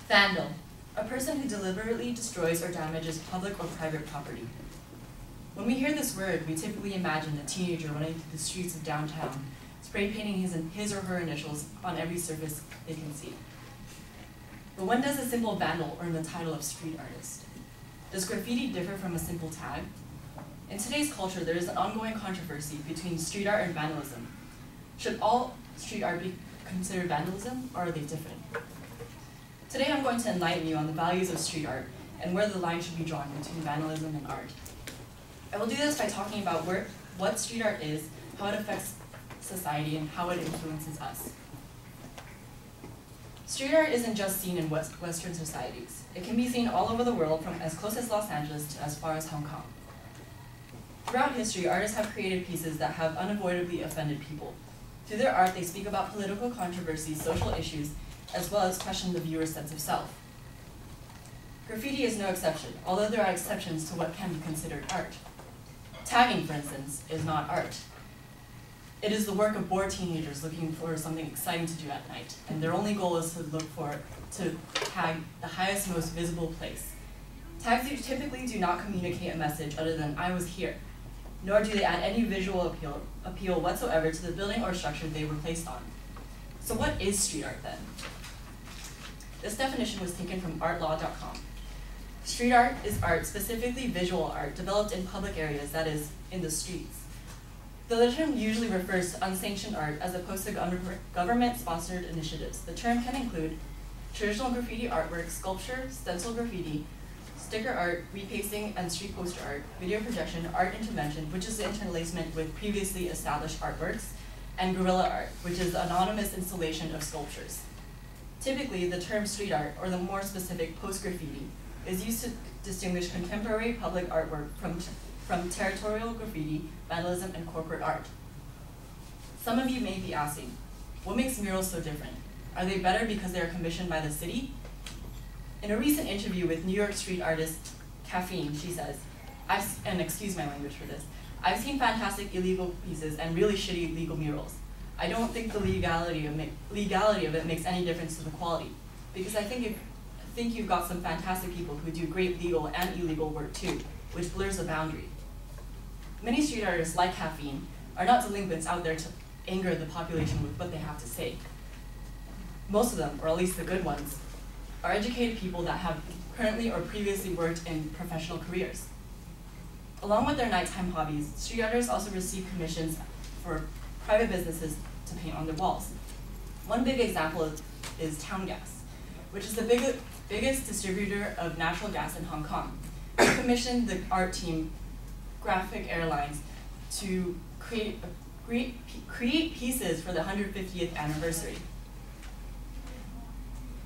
Vandal, a person who deliberately destroys or damages public or private property. When we hear this word, we typically imagine a teenager running through the streets of downtown, spray painting his or her initials on every surface they can see. But when does a simple vandal earn the title of street artist? Does graffiti differ from a simple tag? In today's culture, there is an ongoing controversy between street art and vandalism. Should all street art be considered vandalism, or are they different? Today I'm going to enlighten you on the values of street art and where the line should be drawn between vandalism and art. I will do this by talking about what street art is, how it affects society, and how it influences us. Street art isn't just seen in Western societies. It can be seen all over the world, from as close as Los Angeles to as far as Hong Kong. Throughout history, artists have created pieces that have unavoidably offended people. Through their art, they speak about political controversies, social issues, as well as question the viewer's sense of self. Graffiti is no exception, although there are exceptions to what can be considered art. Tagging, for instance, is not art. It is the work of bored teenagers looking for something exciting to do at night, and their only goal is to tag the highest, most visible place. Tags typically do not communicate a message other than "I was here," nor do they add any visual appeal whatsoever to the building or structure they were placed on. So what is street art then? This definition was taken from artlaw.com. Street art is art, specifically visual art, developed in public areas, that is, in the streets. The term usually refers to unsanctioned art as opposed to government-sponsored initiatives. The term can include traditional graffiti artwork, sculpture, stencil graffiti, sticker art, repasting and street poster art, video projection, art intervention, which is the interlacement with previously established artworks, and guerrilla art, which is the anonymous installation of sculptures. Typically, the term street art, or the more specific post-graffiti, is used to distinguish contemporary public artwork from territorial graffiti, vandalism, and corporate art. Some of you may be asking, what makes murals so different? Are they better because they are commissioned by the city? In a recent interview with New York street artist Caffeine, she says, and excuse my language for this, "I've seen fantastic illegal pieces and really shitty legal murals. I don't think the legality of it makes any difference to the quality, because I think you've got some fantastic people who do great legal and illegal work too, which blurs the boundary." Many street artists, like Caffeine, are not delinquents out there to anger the population with what they have to say. Most of them, or at least the good ones, are educated people that have currently or previously worked in professional careers. Along with their nighttime hobbies, street artists also receive commissions for private businesses to paint on their walls. One big example is Town Gas, which is the biggest distributor of natural gas in Hong Kong. They commissioned the art team Graphic Airlines to create pieces for the 150th anniversary.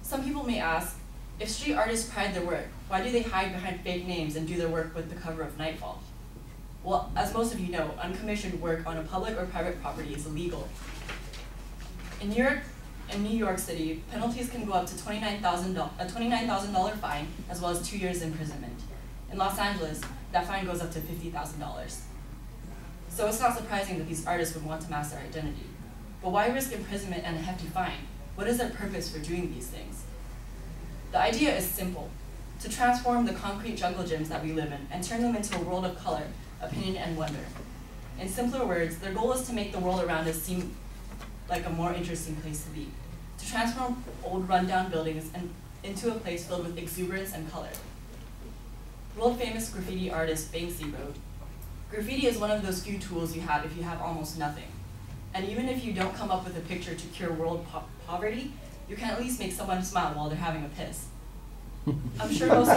Some people may ask, if street artists pride their work, why do they hide behind fake names and do their work with the cover of Nightfall? Well, as most of you know, uncommissioned work on a public or private property is illegal. In New York City, penalties can go up to a $29,000 fine, as well as 2 years imprisonment. In Los Angeles, that fine goes up to $50,000. So it's not surprising that these artists would want to mask their identity. But why risk imprisonment and a hefty fine? What is their purpose for doing these things? The idea is simple: to transform the concrete jungle gyms that we live in and turn them into a world of color, opinion, and wonder. In simpler words, their goal is to make the world around us seem like a more interesting place to be, to transform old rundown buildings into a place filled with exuberance and color. World-famous graffiti artist Banksy wrote, "Graffiti is one of those few tools you have if you have almost nothing. And even if you don't come up with a picture to cure world poverty, you can at least make someone smile while they're having a piss." I'm sure most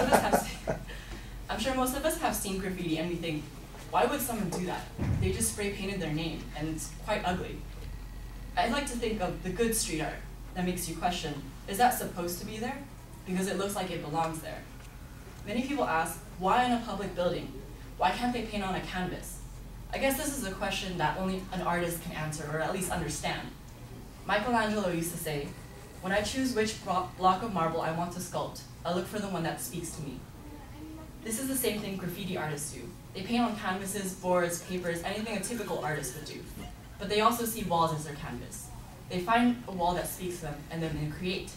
of us have seen graffiti and we think, why would someone do that? They just spray painted their name, and it's quite ugly. I'd like to think of the good street art that makes you question, is that supposed to be there? Because it looks like it belongs there. Many people ask, why in a public building? Why can't they paint on a canvas? I guess this is a question that only an artist can answer, or at least understand. Michelangelo used to say, "When I choose which block of marble I want to sculpt, I look for the one that speaks to me." This is the same thing graffiti artists do. They paint on canvases, boards, papers, anything a typical artist would do. But they also see walls as their canvas. They find a wall that speaks to them, and then they create.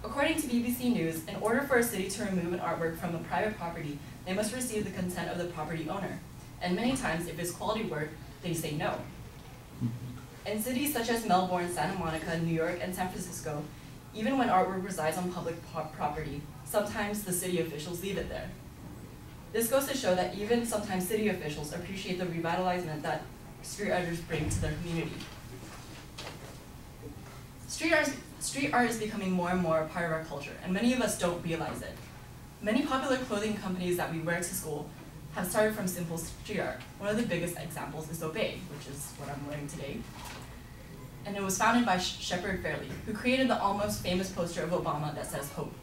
According According to BBC News, in order for a city to remove an artwork from a private property, they must receive the consent of the property owner. And many times, if it's quality work, they say no. In cities such as Melbourne, Santa Monica, New York, and San Francisco, even when artwork resides on public property, sometimes the city officials leave it there. This goes to show that even sometimes city officials appreciate the revitalization that street artists bring to their community. Street art is becoming more and more a part of our culture, and many of us don't realize it. Many popular clothing companies that we wear to school have started from simple street art. One of the biggest examples is Obey, which is what I'm wearing today. And it was founded by Shepard Fairey, who created the almost famous poster of Obama that says hope.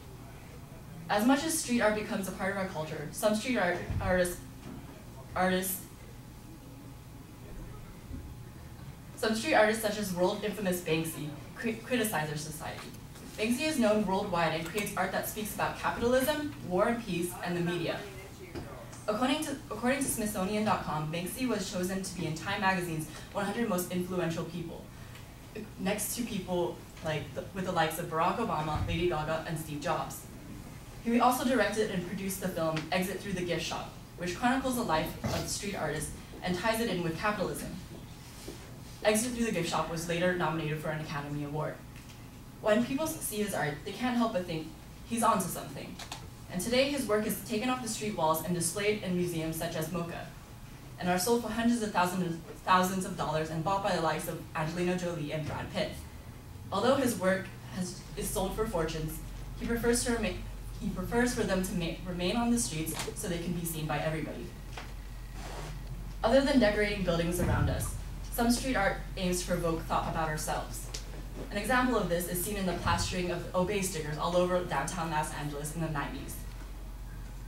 As much as street art becomes a part of our culture, some street artists such as world infamous Banksy criticize our society. Banksy is known worldwide and creates art that speaks about capitalism, war and peace, and the media. According to Smithsonian.com, Banksy was chosen to be in Time Magazine's 100 most influential people, next to people with the likes of Barack Obama, Lady Gaga, and Steve Jobs. He also directed and produced the film Exit Through the Gift Shop, which chronicles the life of street artists and ties it in with capitalism. Exit Through the Gift Shop was later nominated for an Academy Award. When people see his art, they can't help but think he's onto something. And today his work is taken off the street walls and displayed in museums such as MoCA, and are sold for hundreds of thousands of dollars and bought by the likes of Angelina Jolie and Brad Pitt. Although his work is sold for fortunes, he prefers for them to remain on the streets so they can be seen by everybody. Other than decorating buildings around us, some street art aims to provoke thought about ourselves. An example of this is seen in the plastering of Obey stickers all over downtown Los Angeles in the 90s.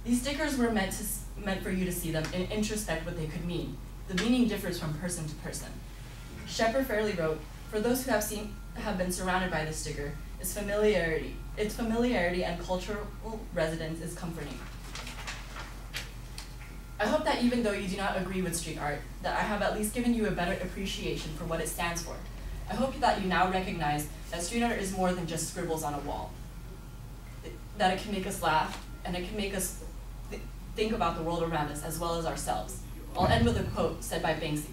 These stickers were meant for you to see them and introspect what they could mean. The meaning differs from person to person. Shepard Fairey wrote, "For those who have been surrounded by this sticker, its familiarity and cultural resonance is comforting." I hope that even though you do not agree with street art, that I have at least given you a better appreciation for what it stands for. I hope that you now recognize that street art is more than just scribbles on a wall. That it can make us laugh, and it can make us think about the world around us as well as ourselves. I'll end with a quote said by Banksy.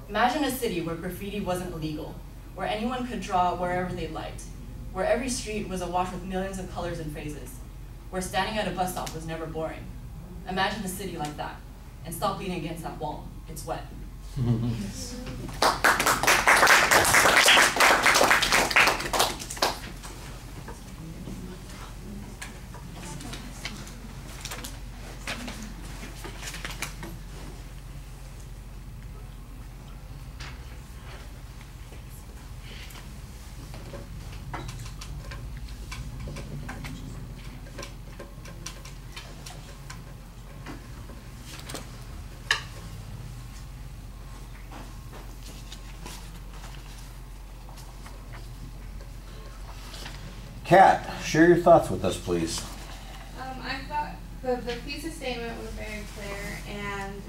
"Imagine a city where graffiti wasn't illegal, where anyone could draw wherever they liked, where every street was awash with millions of colors and phrases, where standing at a bus stop was never boring. Imagine a city like that, and stop leaning against that wall. It's wet." Kat, share your thoughts with us, please. I thought the thesis statement was very clear, and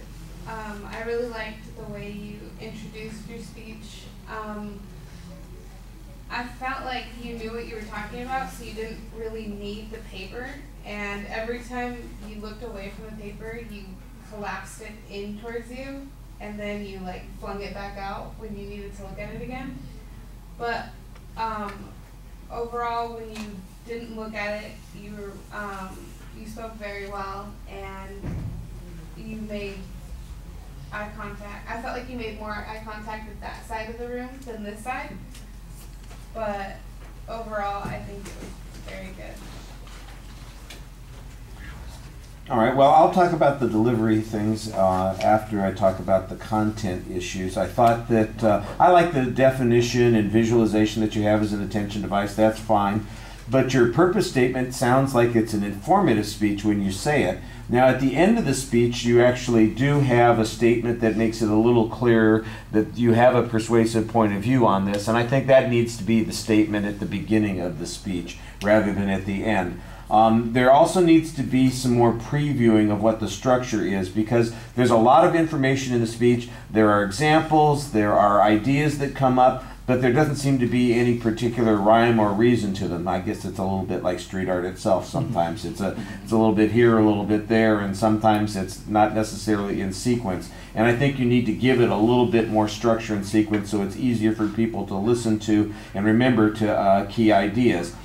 I really liked the way you introduced your speech. I felt like you knew what you were talking about, so you didn't really need the paper, and every time you looked away from the paper, you collapsed it in towards you, and then you flung it back out when you needed to look at it again. But overall, when you didn't look at it, you spoke very well, and you made eye contact. I felt like you made more eye contact with that side of the room than this side, but overall, I think it was very good. All right, well, I'll talk about the delivery things after I talk about the content issues. I thought that I like the definition and visualization that you have as an attention device. That's fine. But your purpose statement sounds like it's an informative speech when you say it. Now, at the end of the speech, you actually do have a statement that makes it a little clearer that you have a persuasive point of view on this, and I think that needs to be the statement at the beginning of the speech rather than at the end. There also needs to be some more previewing of what the structure is, because there's a lot of information in the speech. There are examples, there are ideas that come up, but there doesn't seem to be any particular rhyme or reason to them. I guess it's a little bit like street art itself. Sometimes it's a little bit here, a little bit there, and sometimes it's not necessarily in sequence. And I think you need to give it a little bit more structure and sequence so it's easier for people to listen to and remember to key ideas.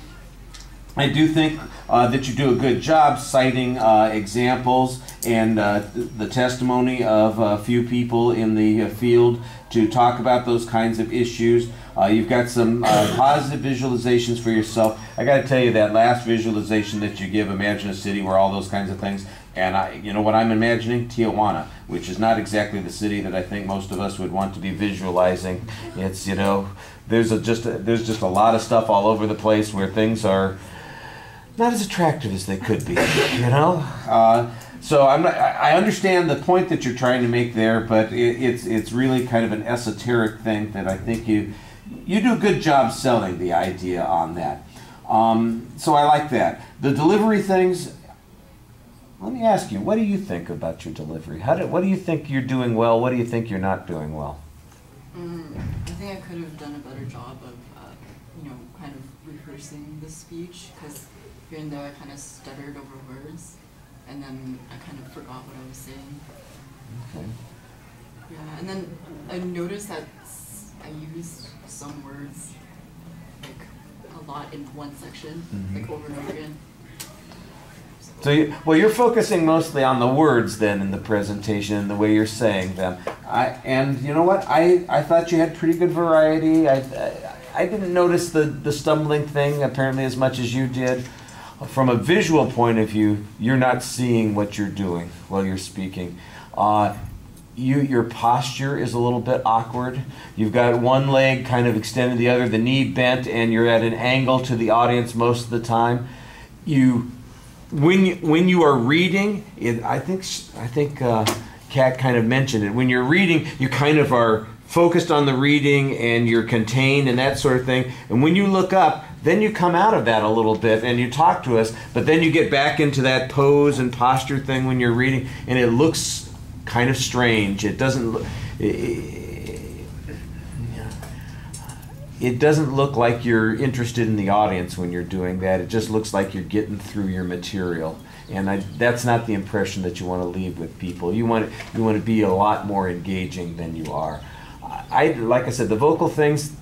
I do think that you do a good job citing examples and the testimony of a few people in the field to talk about those kinds of issues. You've got some positive visualizations for yourself. I got to tell you, that last visualization that you give, imagine a city where all those kinds of things, and you know what I'm imagining? Tijuana, which is not exactly the city that I think most of us would want to be visualizing. It's, you know, there's just a lot of stuff all over the place where things are not as attractive as they could be, you know? So I understand the point that you're trying to make there, but it's really kind of an esoteric thing that I think you do a good job selling the idea on that. So I like that. The delivery things, let me ask you, what do you think about your delivery? What do you think you're doing well? What do you think you're not doing well? I think I could have done a better job of, kind of rehearsing the speech, because here and there I kind of stuttered over words, and then I kind of forgot what I was saying. Okay. Yeah, and then I noticed that I used some words like a lot in one section, like over and over again. So you're focusing mostly on the words then in the presentation and the way you're saying them. And you know what? I thought you had pretty good variety. I didn't notice the stumbling thing apparently as much as you did. From a visual point of view, you're not seeing what you're doing while you're speaking. Your posture is a little bit awkward. You've got one leg kind of extended, the other, the knee bent, and you're at an angle to the audience most of the time. When you are reading, I think Kat kind of mentioned it. When you're reading, you kind of are focused on the reading and you're contained and that sort of thing. And when you look up, then you come out of that a little bit and you talk to us, but then you get back into that pose and posture thing when you're reading, and it looks kind of strange. It doesn't look... It doesn't look like you're interested in the audience when you're doing that. It just looks like you're getting through your material. And that's not the impression that you want to leave with people. You want to be a lot more engaging than you are. Like I said, the vocal things,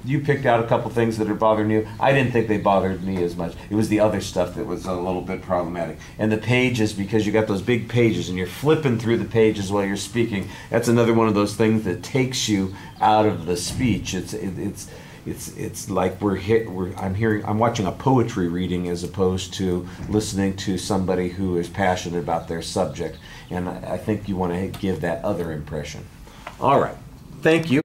you picked out a couple things that are bothering you. I didn't think they bothered me as much. It was the other stuff that was a little bit problematic. And the pages, because you got those big pages and you're flipping through the pages while you're speaking, that's another one of those things that takes you out of the speech. It's like I'm watching a poetry reading as opposed to listening to somebody who is passionate about their subject. And I think you want to give that other impression. All right. Thank you.